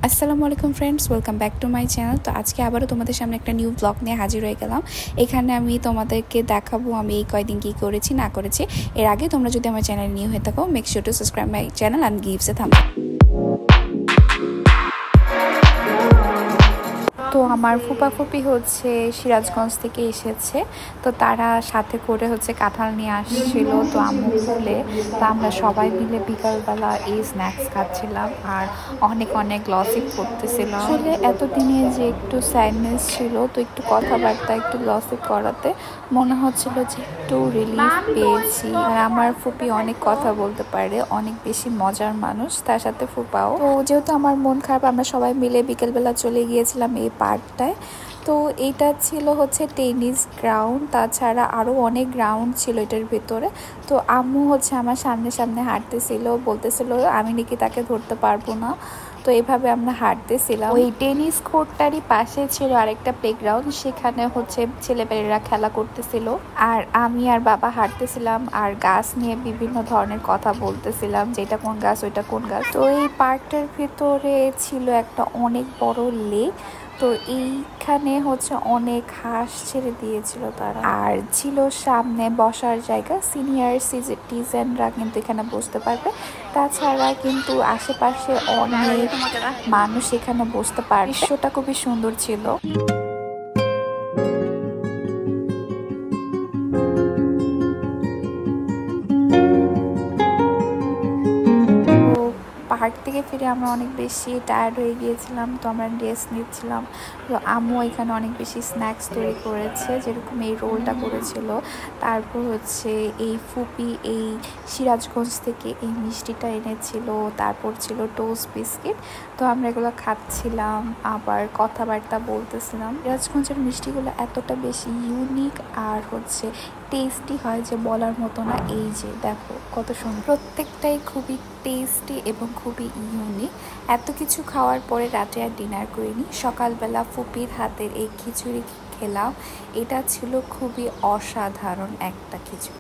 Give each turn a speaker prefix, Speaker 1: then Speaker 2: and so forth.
Speaker 1: আসসালামু আলাইকুম friends, welcome back to my channel. তো আজকে আবারও তোমাদের সামনে একটা নিউ ব্লগ নিয়ে হাজির হয়ে গেলাম। এখানে আমি তোমাদেরকে দেখাবো আমি এই কয়দিন কী করেছি না করেছি। এর আগে তোমরা যদি আমার চ্যানেল নিউ হয়ে থাকো, make sure to subscribe my channel and gives a thumbs up. তো আমার ফুপি হচ্ছে সিরাজগঞ্জ থেকে এসেছে, তো তারা সাথে করে হচ্ছে কাঁঠাল নিয়ে আসছিল। তো আম্মু বলে তো আমরা সবাই মিলে বিকালবেলা এই স্ন্যাক্স খাচ্ছিলাম আর অনেক অনেক লসিপ করতেছিলাম। আসলে এতদিনে যে একটু স্যাডনেস ছিল, তো একটু কথাবার্তা একটু লসিপ করাতে মনে হচ্ছিল যে একটু রিলিফ পেয়েছি। আর আমার ফুপি অনেক কথা বলতে পারে, অনেক বেশি মজার মানুষ, তার সাথে ফুপাও। তো যেহেতু আমার মন খারাপ, আমরা সবাই মিলে বিকেলবেলা চলে গিয়েছিলাম এই পার্কটায়। তো এইটা ছিল হচ্ছে টেনিস গ্রাউন্ড, তাছাড়া আরও অনেক গ্রাউন্ড ছিল এটার ভিতরে। তো আম্মু হচ্ছে আমার সামনে সামনে হাঁটতেছিল, বলতেছিল আমি নাকি তাকে ধরতে পারবো না। তো এভাবে আমরা হাঁটতেছিলাম। ওই টেনিস কোর্টটারই পাশে ছিল আরেকটা প্লেগ্রাউন্ড, সেখানে হচ্ছে ছেলেপেলেরা খেলা করতেছিল আর আমি আর বাবা হাঁটতেছিলাম আর গাছ নিয়ে বিভিন্ন ধরনের কথা বলতেছিলাম, যেটা কোন গাছ ওইটা কোন গাছ। তো এই পার্কটার ভিতরে ছিল একটা অনেক বড় লেক। তো এইখানে হচ্ছে অনেক হাঁস ছেড়ে দিয়েছিল তারা, আর ছিল সামনে বসার জায়গা, সিনিয়র সিটিজেনরা কিন্তু এখানে বসতে পারবে। তাছাড়া কিন্তু আশেপাশে অনেক মানুষ এখানে বসতে পারবে। দৃশ্যটা খুবই সুন্দর ছিল। পাহাড় থেকে ফিরে আমরা অনেক বেশি টায়ার্ড হয়ে গিয়েছিলাম, তো আমরা রেস্ট নিচ্ছিলাম। তো আম্মু এখানে অনেক বেশি স্ন্যাক্স তৈরি করেছে, যেরকম এই রোলটা করেছিল, তারপর হচ্ছে এই ফুপি এই সিরাজগঞ্জ থেকে এই মিষ্টিটা এনেছিল, তারপর ছিল টোস্ট বিস্কিট। তো আমরা এগুলো খাচ্ছিলাম, আবার কথাবার্তা বলতেছিলাম। সিরাজগঞ্জের মিষ্টিগুলো এতটা বেশি ইউনিক আর হচ্ছে টেস্টি হয় যে বলার মতো না। এই যে দেখো কত সুন্দর, প্রত্যেকটাই খুবই টেস্টি এবং খুবই ইউনিক। এত কিছু খাওয়ার পরে রাতে আর ডিনার করিনি, সকালবেলা ফুপির হাতের এই খিচুড়ি খেলাম। এটা ছিল খুবই অসাধারণ একটা খিচুড়ি।